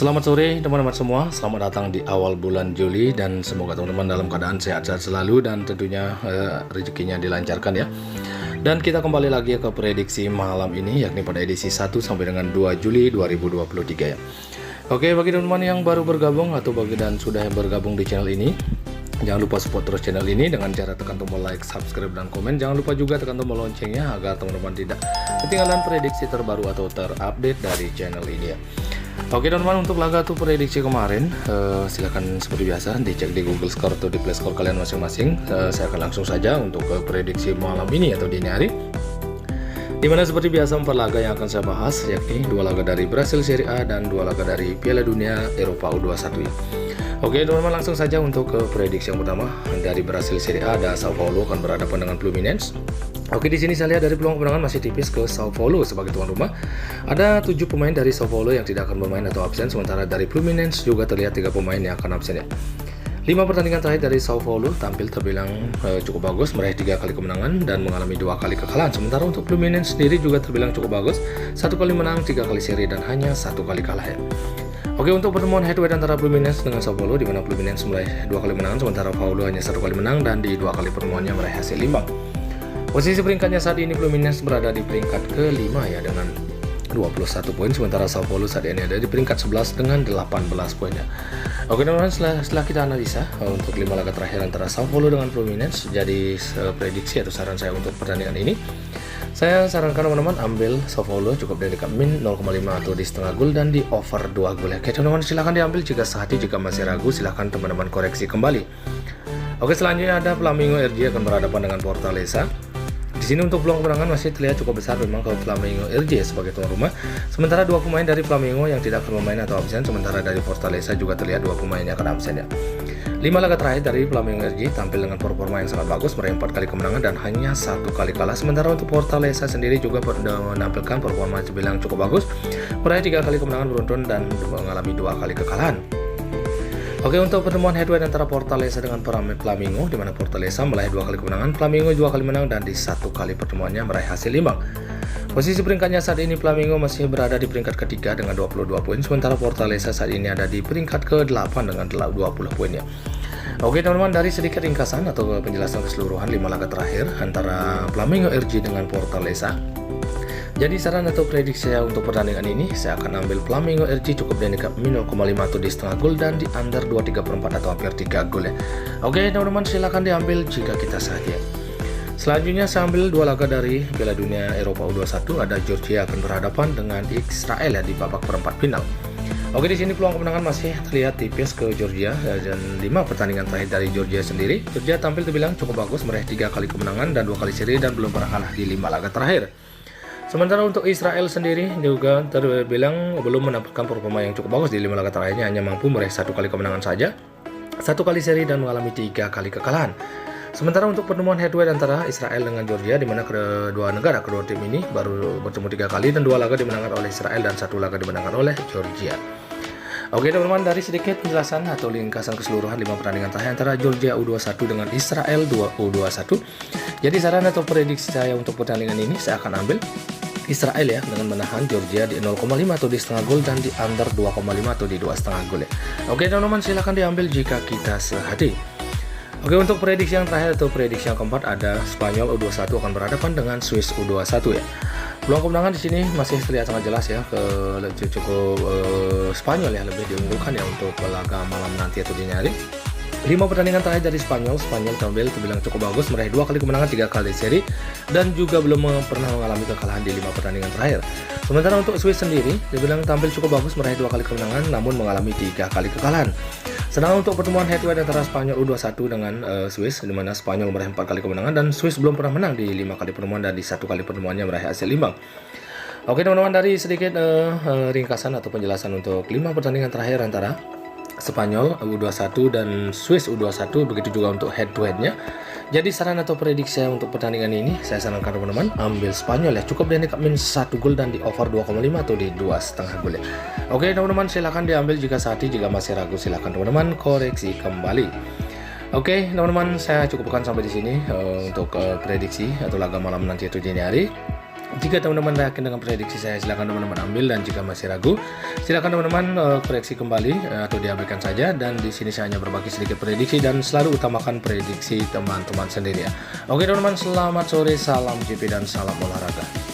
Selamat sore teman-teman semua, selamat datang di awal bulan Juli dan semoga teman-teman dalam keadaan sehat-sehat selalu dan tentunya rezekinya dilancarkan ya. Dan kita kembali lagi ke prediksi malam ini yakni pada edisi 1 sampai dengan 2 Juli 2023 ya. Oke, bagi teman-teman yang baru bergabung atau bagi dan sudah bergabung di channel ini, jangan lupa support terus channel ini dengan cara tekan tombol like, subscribe, dan komen. Jangan lupa juga tekan tombol loncengnya agar teman-teman tidak ketinggalan prediksi terbaru atau terupdate dari channel ini ya. Oke teman-teman, untuk laga tuh prediksi kemarin silahkan seperti biasa dicek di Google Score atau di Play Store kalian masing-masing. Saya akan langsung saja untuk prediksi malam ini atau dini hari, dimana seperti biasa 4 laga yang akan saya bahas, yakni 2 laga dari Brasil Serie A dan 2 laga dari Piala Dunia Eropa U21 ya. Oke teman-teman, langsung saja untuk prediksi yang pertama. Dari Brasil Serie A ada Sao Paulo akan berhadapan dengan Fluminense. Oke, di sini saya lihat dari peluang kemenangan masih tipis ke Sao Paulo sebagai tuan rumah. Ada 7 pemain dari Sao Paulo yang tidak akan bermain atau absen, sementara dari Fluminense juga terlihat 3 pemain yang akan absen ya. 5 pertandingan terakhir dari Sao Paulo tampil terbilang cukup bagus, meraih 3 kali kemenangan dan mengalami 2 kali kekalahan. Sementara untuk Fluminense sendiri juga terbilang cukup bagus, 1 kali menang, 3 kali seri dan hanya 1 kali kalah ya. Oke, untuk pertemuan head to head antara Fluminense dengan Sao Paulo, di mana Fluminense meraih 2 kali menang, sementara Paulo hanya 1 kali menang dan di 2 kali pertemuannya meraih hasil imbang. Posisi peringkatnya saat ini Fluminense berada di peringkat ke-5 ya dengan 21 poin, sementara Sao Paulo saat ini ada di peringkat 11 dengan 18 poin ya. Oke teman-teman, setelah kita analisa untuk 5 laga terakhir antara Sao Paulo dengan Fluminense, jadi prediksi atau saran saya untuk pertandingan ini, saya sarankan teman-teman ambil Sao Paulo cukup dari dekat min 0,5 atau di setengah gol dan di over 2 gol ya. Oke teman-teman, silahkan diambil jika sehati, jika masih ragu silahkan teman-teman koreksi kembali. Oke, selanjutnya ada Flamengo RJ akan berhadapan dengan Fortaleza. Di sini untuk peluang kemenangan masih terlihat cukup besar memang ke Flamengo RJ sebagai tuan rumah. Sementara 2 pemain dari Flamengo yang tidak akan bermain atau absen, sementara dari Fortaleza juga terlihat 2 pemain yang akan absen ya. 5 laga terakhir dari Flamengo RJ tampil dengan performa yang sangat bagus, meraih 4 kali kemenangan dan hanya 1 kali kalah. Sementara untuk Fortaleza sendiri juga menampilkan performa terbilang cukup bagus, meraih 3 kali kemenangan beruntun dan mengalami 2 kali kekalahan. Oke, untuk pertemuan head to head antara Fortaleza dengan Flamengo, di mana Fortaleza meraih 2 kali kemenangan, Flamengo 2 kali menang dan di 1 kali pertemuannya meraih hasil imbang. Posisi peringkatnya saat ini Flamengo masih berada di peringkat ketiga dengan 22 poin, sementara Fortaleza saat ini ada di peringkat ke-8 dengan 20 poin ya. Oke teman-teman, dari sedikit ringkasan atau penjelasan keseluruhan 5 laga terakhir antara Flamengo RJ dengan Fortaleza. Jadi saran atau prediksi saya untuk pertandingan ini, saya akan ambil Flamengo RJ cukup di dekat min 0,5 atau di setengah gol dan di under 2,34 atau hampir 3 gol ya. Oke teman-teman, silahkan diambil jika kita saja. Selanjutnya saya ambil 2 laga dari Piala Dunia Eropa U21. Ada Georgia akan berhadapan dengan Israel ya di babak perempat final. Oke, di sini peluang kemenangan masih terlihat tipis ke Georgia dan 5 pertandingan terakhir dari Georgia sendiri. Georgia tampil terbilang cukup bagus, meraih 3 kali kemenangan dan 2 kali seri dan belum pernah kalah di 5 laga terakhir. Sementara untuk Israel sendiri juga terbilang belum menampilkan performa yang cukup bagus di 5 laga terakhirnya, hanya mampu meraih 1 kali kemenangan saja, 1 kali seri dan mengalami 3 kali kekalahan. Sementara untuk pertemuan head to head antara Israel dengan Georgia, di mana kedua tim ini baru bertemu 3 kali dan 2 laga dimenangkan oleh Israel dan 1 laga dimenangkan oleh Georgia. Oke teman-teman, dari sedikit penjelasan atau ringkasan keseluruhan 5 pertandingan terakhir antara Georgia U21 dengan Israel U21. Jadi saran atau prediksi saya untuk pertandingan ini, saya akan ambil Israel ya dengan menahan Georgia di 0,5 atau di setengah gol dan di under 2,5 atau di 2,5 gol ya. Oke teman-teman, silahkan diambil jika kita sehati. Oke, untuk prediksi yang terakhir atau prediksi yang keempat ada Spanyol U21 akan berhadapan dengan Swiss U21 ya. Peluang kemenangan di sini masih terlihat sangat jelas ya ke cukup Spanyol ya, lebih diunggulkan ya untuk laga malam nanti atau dini hari. 5 pertandingan terakhir dari Spanyol tampil terbilang cukup bagus, meraih 2 kali kemenangan, 3 kali seri dan juga belum pernah mengalami kekalahan di 5 pertandingan terakhir. Sementara untuk Swiss sendiri dibilang tampil cukup bagus, meraih 2 kali kemenangan namun mengalami 3 kali kekalahan. Sedangkan untuk pertemuan head to head antara Spanyol U21 dengan Swiss, di mana Spanyol meraih 4 kali kemenangan dan Swiss belum pernah menang di 5 kali pertemuan dan di 1 kali pertemuannya meraih hasil imbang. Oke teman-teman, dari sedikit ringkasan atau penjelasan untuk 5 pertandingan terakhir antara Spanyol U21 dan Swiss U21, begitu juga untuk head to headnya. Jadi saran atau prediksi saya untuk pertandingan ini, saya sarankan teman-teman ambil Spanyol ya, cukup di dekat min 1 gol dan di over 2,5 atau di 2,5 gol ya. Oke teman-teman, silahkan diambil jika sehati, jika masih ragu silahkan teman-teman koreksi kembali. Oke teman-teman, saya cukupkan sampai di sini untuk prediksi atau laga malam nanti itu dini hari. Jika teman-teman yakin dengan prediksi saya, silakan teman-teman ambil, dan jika masih ragu, silakan teman-teman koreksi kembali atau diabaikan saja. Dan di sini saya hanya berbagi sedikit prediksi dan selalu utamakan prediksi teman-teman sendiri ya. Oke teman-teman, selamat sore, salam GP dan salam olahraga.